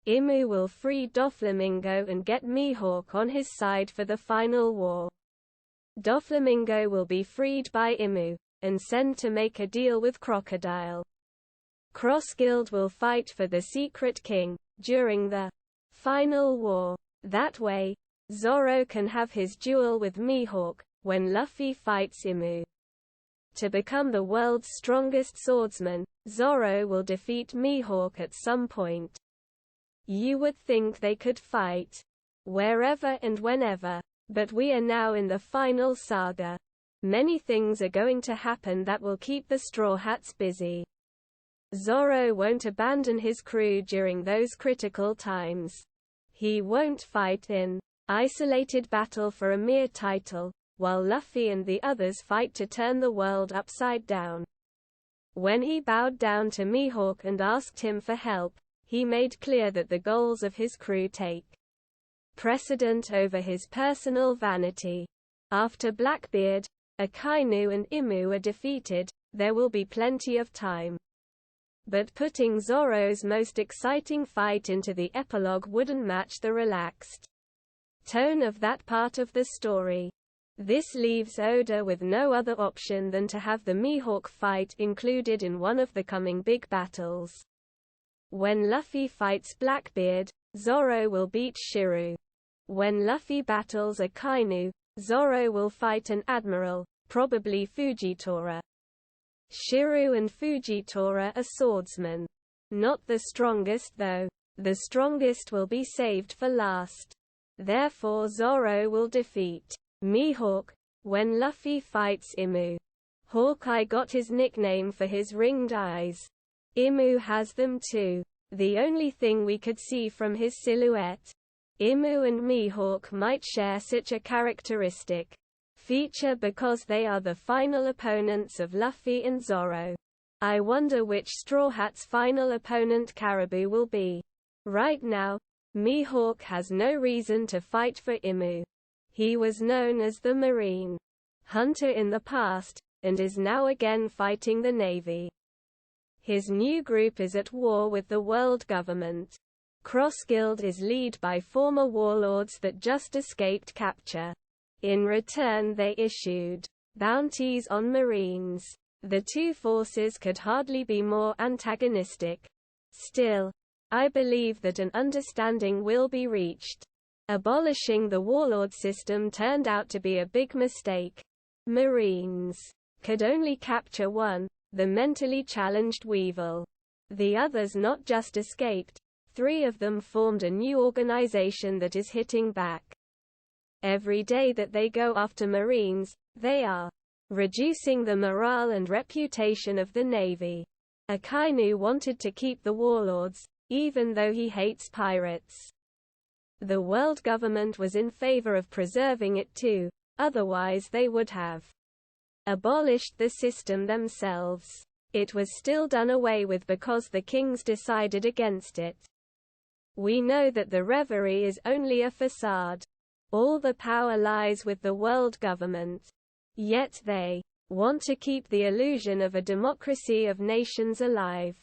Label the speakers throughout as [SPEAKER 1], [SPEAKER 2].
[SPEAKER 1] Imu will free Doflamingo and get Mihawk on his side for the final war. Doflamingo will be freed by Imu, and sent to make a deal with Crocodile. Crossguild will fight for the Secret King, during the final war. That way, Zoro can have his duel with Mihawk, when Luffy fights Imu. To become the world's strongest swordsman, Zoro will defeat Mihawk at some point. You would think they could fight wherever and whenever, but we are now in the final saga. Many things are going to happen that will keep the Straw Hats busy. Zoro won't abandon his crew during those critical times. He won't fight in isolated battle for a mere title, while Luffy and the others fight to turn the world upside down. When he bowed down to Mihawk and asked him for help, he made clear that the goals of his crew take precedent over his personal vanity. After Blackbeard, Akainu and Imu are defeated, there will be plenty of time. But putting Zoro's most exciting fight into the epilogue wouldn't match the relaxed tone of that part of the story. This leaves Oda with no other option than to have the Mihawk fight included in one of the coming big battles. When Luffy fights Blackbeard, Zoro will beat Shiryu. When Luffy battles Akainu, Zoro will fight an admiral, probably Fujitora. Shiryu and Fujitora are swordsmen. Not the strongest though. The strongest will be saved for last. Therefore Zoro will defeat Mihawk when Luffy fights Imu. Hawkeye got his nickname for his ringed eyes. Imu has them too. The only thing we could see from his silhouette. Imu and Mihawk might share such a characteristic feature because they are the final opponents of Luffy and Zoro. I wonder which Straw Hat's final opponent Caribou will be. Right now, Mihawk has no reason to fight for Imu. He was known as the Marine Hunter in the past, and is now again fighting the Navy. His new group is at war with the world government. Crossguild is led by former warlords that just escaped capture. In return they issued bounties on Marines. The two forces could hardly be more antagonistic. Still, I believe that an understanding will be reached. Abolishing the warlord system turned out to be a big mistake. Marines could only capture one, the mentally challenged Weevil. The others not just escaped, 3 of them formed a new organization that is hitting back. Every day that they go after Marines, they are reducing the morale and reputation of the Navy. Akainu wanted to keep the warlords, even though he hates pirates. The world government was in favor of preserving it too, otherwise they would have abolished the system themselves. It was still done away with because the kings decided against it. We know that the Reverie is only a facade. All the power lies with the world government. Yet they want to keep the illusion of a democracy of nations alive.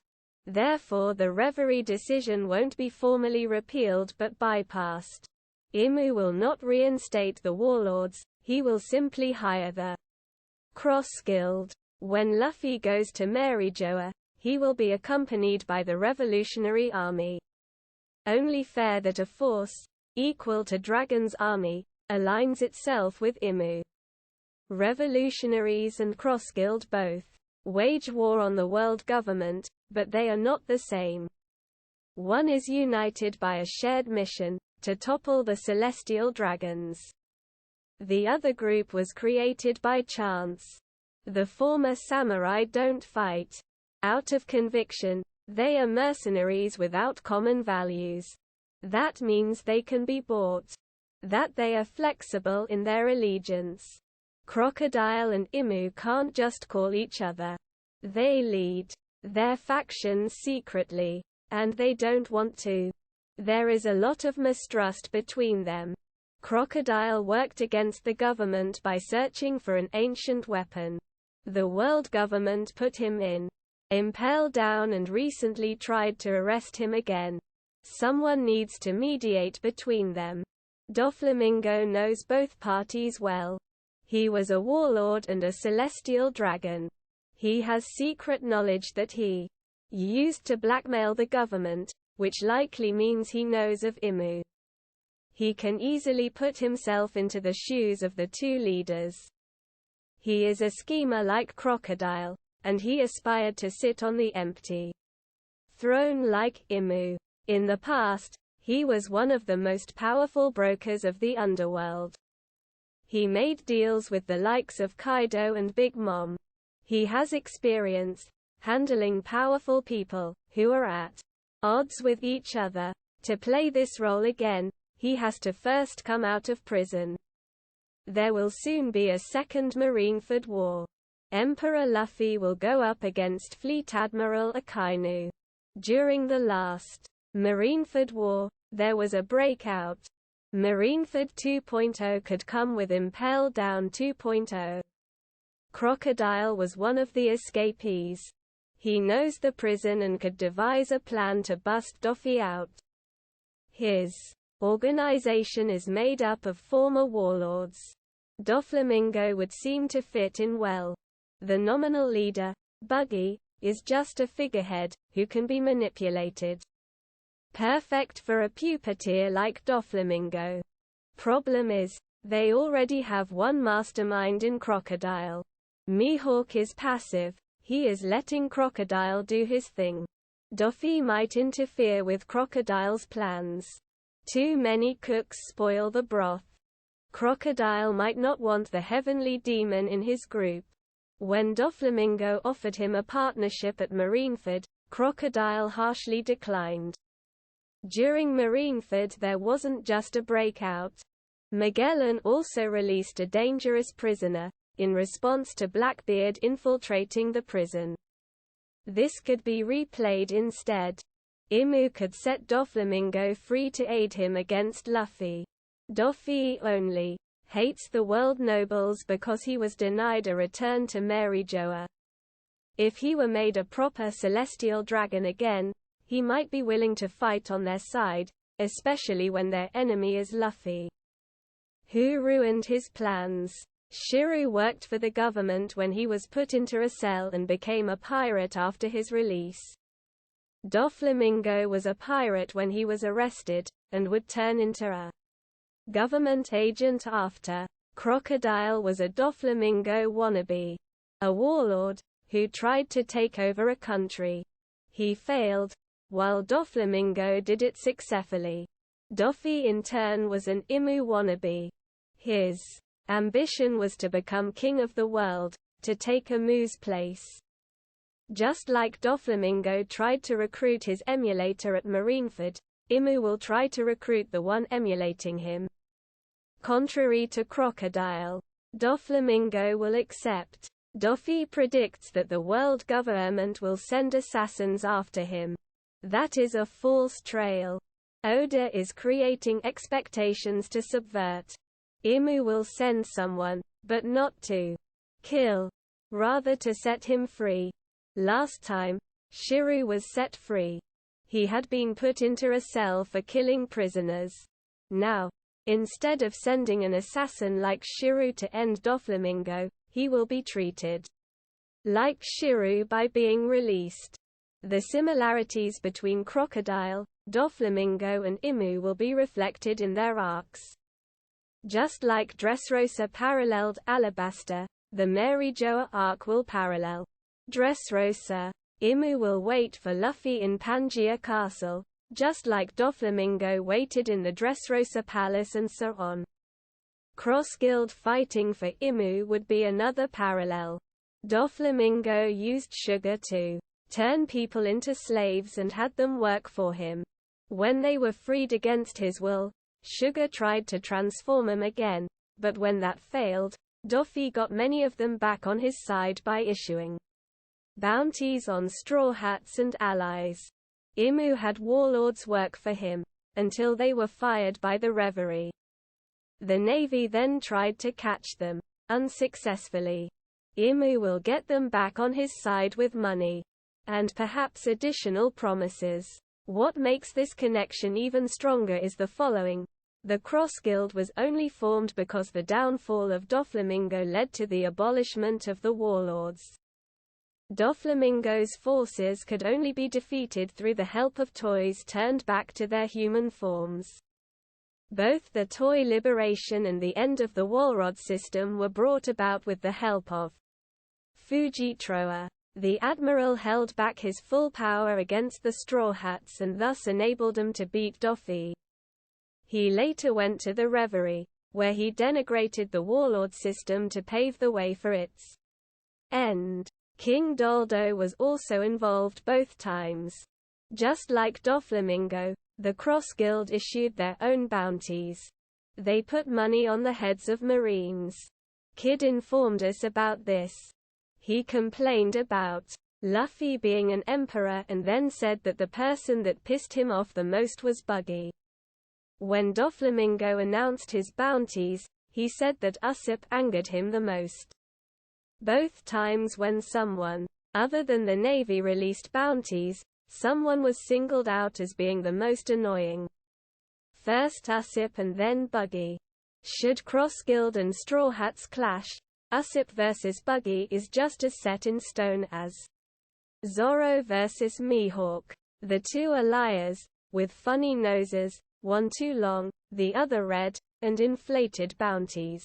[SPEAKER 1] Therefore the Reverie decision won't be formally repealed but bypassed. Imu will not reinstate the warlords, he will simply hire the Crossguild. When Luffy goes to Maryjoa, he will be accompanied by the Revolutionary Army. Only fair that a force, equal to Dragon's army, aligns itself with Imu. Revolutionaries and Crossguild both wage war on the world government, but they are not the same. One is united by a shared mission, to topple the celestial dragons. The other group was created by chance. The former samurai don't fight out of conviction, they are mercenaries without common values. That means they can be bought. That they are flexible in their allegiance. Crocodile and Imu can't just call each other. They lead their factions secretly, and they don't want to. There is a lot of mistrust between them. Crocodile worked against the government by searching for an ancient weapon. The world government put him in impale down and recently tried to arrest him again. Someone needs to mediate between them. Doflamingo knows both parties well. He was a warlord and a celestial dragon. He has secret knowledge that he used to blackmail the government, which likely means he knows of Imu. He can easily put himself into the shoes of the two leaders. He is a schemer like Crocodile, and he aspired to sit on the empty throne like Imu. In the past, he was one of the most powerful brokers of the underworld. He made deals with the likes of Kaido and Big Mom. He has experience handling powerful people who are at odds with each other. To play this role again, he has to first come out of prison. There will soon be a second Marineford War. Emperor Luffy will go up against Fleet Admiral Akainu. During the last Marineford War, there was a breakout. Marineford 2.0 could come with Impel Down 2.0. Crocodile was one of the escapees. He knows the prison and could devise a plan to bust Doffy out. His organization is made up of former warlords. Doflamingo would seem to fit in well. The nominal leader, Buggy, is just a figurehead, who can be manipulated. Perfect for a puppeteer like Doflamingo. Problem is, they already have one mastermind in Crocodile. Mihawk is passive, he is letting Crocodile do his thing. Doffy might interfere with Crocodile's plans. Too many cooks spoil the broth. Crocodile might not want the heavenly demon in his group. When Doflamingo offered him a partnership at Marineford, Crocodile harshly declined. During Marineford there wasn't just a breakout. Magellan also released a dangerous prisoner, in response to Blackbeard infiltrating the prison. This could be replayed instead. Imu could set Doflamingo free to aid him against Luffy. Doffy only hates the world nobles because he was denied a return to Mary Joa. If he were made a proper celestial dragon again, he might be willing to fight on their side, especially when their enemy is Luffy. Who ruined his plans? Shiryu worked for the government when he was put into a cell and became a pirate after his release. Doflamingo was a pirate when he was arrested, and would turn into a government agent after. Crocodile was a Doflamingo wannabe. A warlord, who tried to take over a country. He failed, while Doflamingo did it successfully. Doffy in turn was an Imu wannabe. His ambition was to become king of the world, to take Imu's place. Just like Doflamingo tried to recruit his emulator at Marineford, Imu will try to recruit the one emulating him. Contrary to Crocodile, Doflamingo will accept. Doffy predicts that the world government will send assassins after him. That is a false trail. Oda is creating expectations to subvert. Imu will send someone, but not to kill, rather to set him free. Last time, Shiryu was set free. He had been put into a cell for killing prisoners. Now, instead of sending an assassin like Shiryu to end Doflamingo, he will be treated like Shiryu by being released. The similarities between Crocodile, Doflamingo and Imu will be reflected in their arcs. Just like Dressrosa paralleled Alabasta, the Mary Joa arc will parallel Dressrosa. Imu will wait for Luffy in Pangaea Castle, just like Doflamingo waited in the Dressrosa Palace and so on. Cross-guild fighting for Imu would be another parallel. Doflamingo used sugar to turn people into slaves and had them work for him. When they were freed against his will, Sugar tried to transform them again, but when that failed, Doffy got many of them back on his side by issuing bounties on Straw Hats and allies. Imu had warlords work for him, until they were fired by the Reverie. The Navy then tried to catch them, unsuccessfully. Imu will get them back on his side with money, and perhaps additional promises. What makes this connection even stronger is the following. The Cross Guild was only formed because the downfall of Doflamingo led to the abolishment of the warlords. Doflamingo's forces could only be defeated through the help of toys turned back to their human forms. Both the toy liberation and the end of the Walrod system were brought about with the help of Fujitroa. The Admiral held back his full power against the Straw Hats and thus enabled them to beat Doffy. He later went to the Reverie, where he denigrated the Warlord system to pave the way for its end. King Doldo was also involved both times. Just like Doflamingo, the Cross Guild issued their own bounties. They put money on the heads of Marines. Kid informed us about this. He complained about Luffy being an emperor and then said that the person that pissed him off the most was Buggy. When Doflamingo announced his bounties, he said that Usopp angered him the most. Both times when someone other than the Navy released bounties, someone was singled out as being the most annoying. First Usopp and then Buggy. Should Cross Guild and Straw Hats clash, Usopp vs Buggy is just as set in stone as Zoro vs Mihawk. The two are liars, with funny noses, one too long, the other red, and inflated bounties.